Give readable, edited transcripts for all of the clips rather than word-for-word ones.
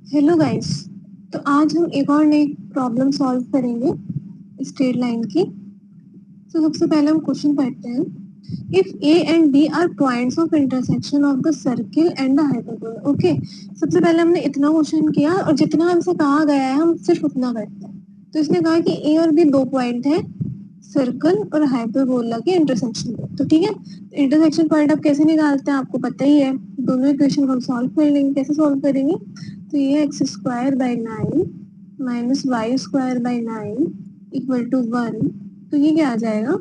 Hello guys. तो आज हम एक और नई प्रॉब्लम सॉल्व करेंगे स्ट्रेट लाइन की। तो सबसे पहले हम क्वेश्चन पढ़ते हैं। If A and B are points of intersection of the circle and the hyperbola. Okay, सबसे पहले हमने इतना क्वेश्चन किया और जितना हमसे कहा गया है हम सिर्फ उतना करते हैं। तो इसने कहा कि ए और बी दो पॉइंट है सर्कल और हाइपरबोला के इंटरसेक्शन पे। तो ठीक है, इंटरसेक्शन पॉइंट आप कैसे निकालते हैं आपको पता ही है। दोनों इक्वेशन हम सॉल्व कर लेंगे। कैसे सॉल्व करेंगे? तो ये x square by 9 minus y square by 9 equal to 1। तो ये क्या आ जाएगा?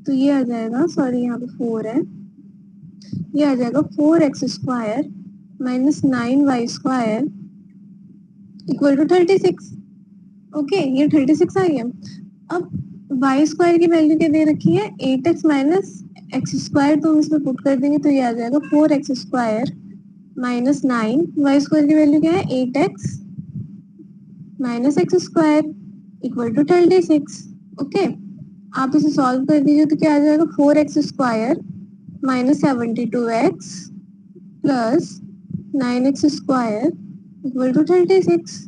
तो ये आ जाएगा, सॉरी यहाँ पे 4 है, ये आ जाएगा 4x square minus 9y square equal to 36। Okay, ये 36 आ गया। अब y स्क्वायर की वैल्यू क्या दे रखी है? 8x minus x square. तो हम इसमें पुट कर देंगे तो ये आ जाएगा 4x square minus 9। Y square की वैल्यू क्या है? 8x minus x square equal to 36। Okay, आप इसे सॉल्व कर दीजिए तो क्या आ जाएगा? 4x square minus 72x plus 9x square equal to 36।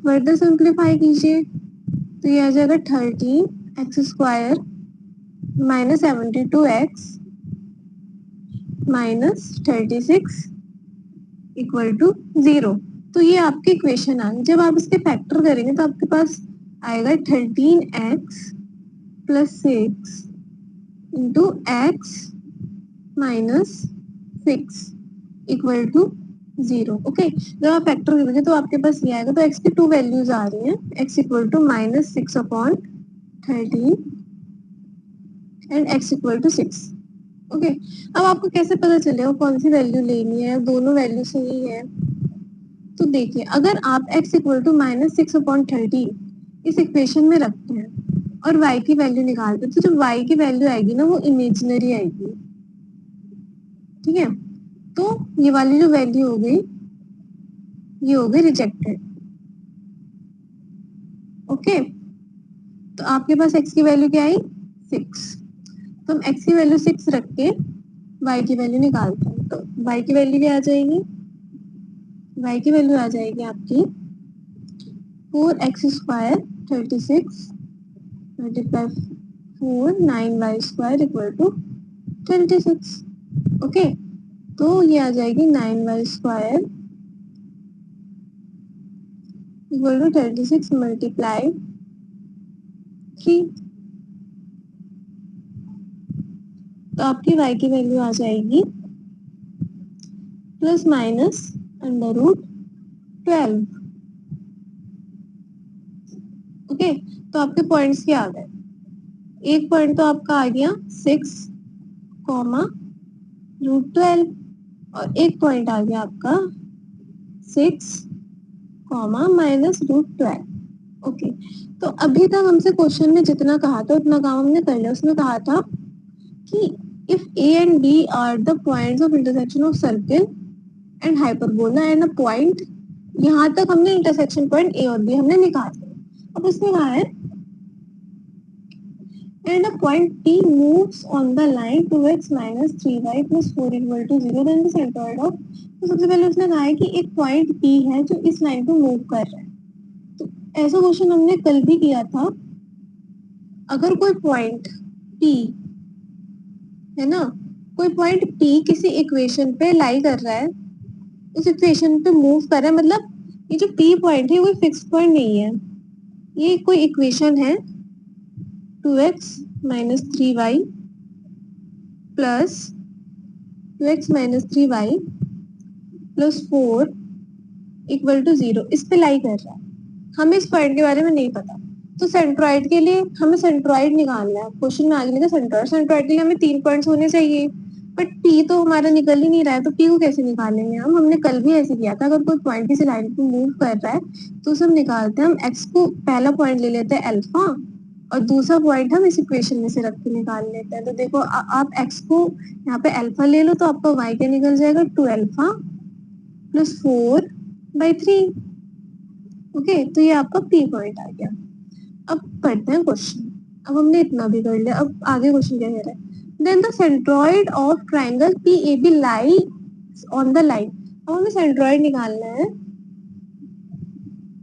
Further simplify कीजिए तो ये आ जाएगा 13x square minus 72x minus 36 equal to 0। तो ये आपकी इक्वेशन आ गई। जब आप इसके फैक्टर करेंगे तो आपके पास आएगा 13x plus 6 into x minus 6 equal to 0। Okay, जब आप फैक्टर करेंगे तो आपके पास ये आएगा। तो x की टू वैल्यूज आ रही हैं, x equal to minus 6 upon 13 and x equal to 6। Okay, अब आपको कैसे पता चलेगा कौन सी वैल्यू लेनी है? दोनों वैल्यू सही है। तो देखिए, अगर आप x equal to minus 6 upon 13 इस इक्वेशन में रखते हैं और y की वैल्यू निकालते हैं, तो जो y की वैल्यू आएगी ना वो इमेजिनरी आएगी। ठीक है, तो ये वाली जो वैल्यू हो गई ये हो गई रिजेक्टेड। ओके, तो आपके पास x की वैल्यू क्या आई? 6। तो हम x की वैल्यू 6 रख के y की वैल्यू निकालते हैं। तो y की वैल्यू क्या आ जाएगी? y की वैल्यू आ जाएगी आपकी 4x square 36 multiply 4 9y square equal to 26। Okay, तो ये आ जाएगी 9y square equal to 36 multiply 3। तो आपकी y की वैल्यू आ जाएगी plus minus under root 12। Okay, तो आपके पॉइंट्स क्या आ गए? एक पॉइंट तो आपका आ गया 6 कॉमा रूट 12 और एक पॉइंट आ गया आपका 6 कॉमा माइनस रूट 12। ओके, तो अभी तक हमसे क्वेश्चन में जितना कहा था उतना काम हमने कर लिया। उसमें कहा था कि if a and b are the points of intersection of circle and hyperbola and a point, यहाँ तक हमने इंटरसेक्शन पॉइंट a और b हमने निकाल लिया। अब इसमें कहा है and a point P moves on the line 2x minus 3y plus 4 equal to 0 then the centroid of। तो सबसे पहले उसने कहा है कि एक पॉइंट P है जो इस लाइन को मूव कर रहा है। तो ऐसा क्वेश्चन हमने कल भी किया था। अगर कोई पॉइंट P है ना, कोई पॉइंट P किसी इक्वेशन पे लाई कर रहा है, उस इक्वेशन पे मूव कर रहा है, मतलब ये जो P पॉइंट है कोई फिक्स पॉइंट नहीं है, ये कोई इक्वेशन है 2x minus 3y plus 2x minus 3y प्लस 4 इक्वल टू 0 इस पे लाई कर रहा है। हमें इस पॉइंट के बारे में नहीं पता, तो सेंट्रॉइड के लिए हमें सेंट्रॉइड निकालना है। क्वेश्चन में आगे लिखा सेंट्रॉइड। सेंट्रॉइड के लिए हमें 3 पॉइंट्स होने चाहिए, बट पी तो हमारा निकल ही नहीं रहा है, तो पी को कैसे निकालेंगे हम? हमने कल भी ऐसे किया था। अगर कोई पॉइंट किसी लाइन पे मूव कर रहा है तो उसे हम निकालते हैं। हम एक्स को पहला पॉइंट ले लेते हैं अल्फा और दूसरा पॉइंट हम इस इक्वेशन में से रख के निकाल लेते हैं। तो देखो आप एक्स को यहाँ पे अल्फा ले लो तो आपका वाई क्या निकल जाएगा? 2 अल्फा प्लस 4 बाई 3। ओके, तो ये आपका पी पॉइंट आ गया। अब पढ़ते हैं क्वेश्चन। अब हमने इतना भी कर लिया, अब आगे क्वेश्चन क्या कह रहा है? Then the centroid of triangle P A B lie on the line. अब हमें सेंट्रॉइड निकालना है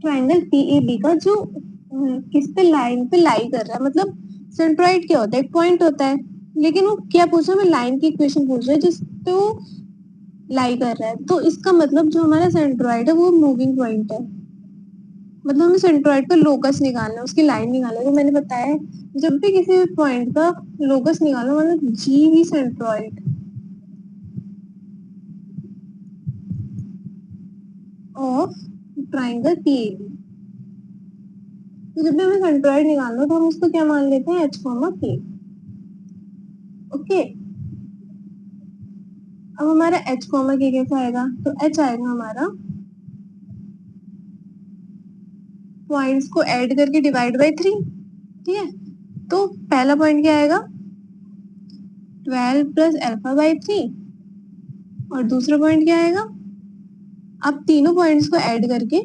ट्राइंगल पीएबी का, जो किस पे लाइन पे लाई कर रहा है। मतलब सेंट्रॉइड क्या होता है, एक पॉइंट होता है, लेकिन वो क्या पूछ रहा है, हमें लाइन की इक्वेशन पूछ रहा है जिस पे वो लाई कर रहा है। तो इसका मतलब जो हमारा सेंट्रॉइड है वो मूविंग पॉइंट है, मतलब हमें सेंट्रॉइड का लोकस निकालना है, उसकी लाइन निकालना है। तो मैंने बताया है जब भी किसी भी पॉइंट का लोकस निकालना, मतलब G V centroid of triangle PAB. तो जब भी हमें सेंट्रॉइड निकालना तो हम उसको क्या मान लेते हैं, एच कॉमा के। ओके, अब हमारा एच कॉमा के कैसे आएगा, तो एच आएगा हमारा पॉइंट्स को ऐड करके डिवाइड बाय 3। ठीक है, तो पहला पॉइंट क्या आएगा, 12 प्लस अल्फा बाय 3, और दूसरा पॉइंट क्या आएगा, अब तीनों पॉइंट्स को ऐड करके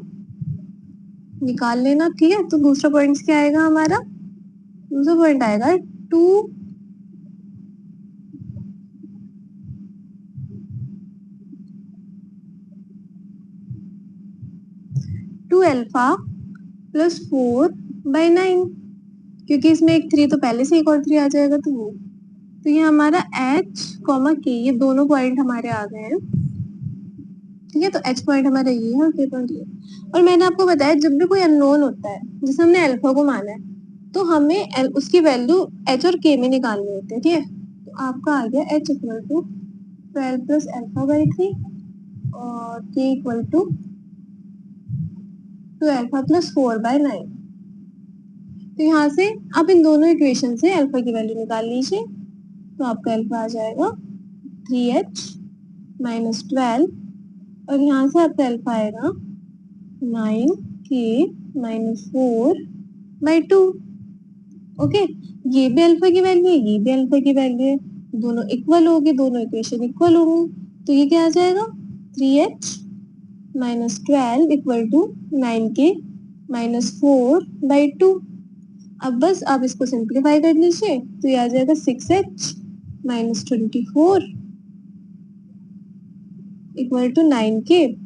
निकाल लेना। ठीक है, तो दूसरा पॉइंट क्या आएगा हमारा, दूसरा पॉइंट आएगा 2 अल्फा प्लस 4 बाय 9, क्योंकि इसमें एक 3 तो पहले से एक और 3 आ जाएगा, तो वो, तो ये हमारा एच कॉमा के, ये दोनों पॉइंट हमारे आ गए हैं। ठीक है, तो एच पॉइंट हमारा ये है और के पॉइंट ये। और मैंने आपको बताया जब भी कोई अननोन होता है, जैसे हमने अल्फा को माना है, तो हमें उसकी वैल्यू एच और के में निकालनी होती है। ठीक है, तो आपका आ गया H equal to 12 plus alpha by 3 और K equal to 2 alpha plus 4 by 9। तो यहाँ से आप इन दोनों इक्वेशन से अल्फा की वैल्यू निकाल लीजिए, तो आपका अल्फा आ जाएगा 3h माइनस 12, और यहाँ से आपका अल्फा आएगा 9k माइनस 4 बाई 2। ओके, ये भी अल्फा की वैल्यू है, ये भी अल्फा की वैल्यू है, दोनों इक्वल होगी, दोनों इक्वेशन इक्वल होंगी, तो ये क्या आ जाएगा 3h minus 12 equal to 9k minus 4 by 2। अब बस आप इसको सिंप्लीफाई कर लीजिए, तो ये आ जाएगा 6h minus 24 equal to 9k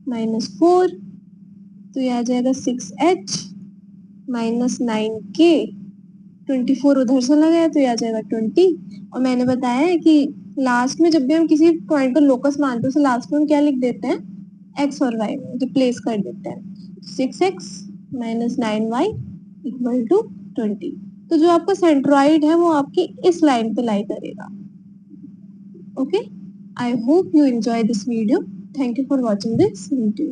minus 4, तो ये आ जाएगा 6h माइनस 9k, 24 उधर से लगाया तो ये आ जाएगा 20। और मैंने बताया है कि लास्ट में जब भी हम किसी पॉइंट को लोकस मानते हैं, तो लास्ट में हम क्या लिख देते हैं, x और y में रिप्लेस कर देते हैं। 6x minus 9y equal to 20। तो जो आपका सेंट्रॉइड है वो आपकी इस लाइन पे लाई करेगा। Okay, I hope you enjoy this video. Thank you for watching this video.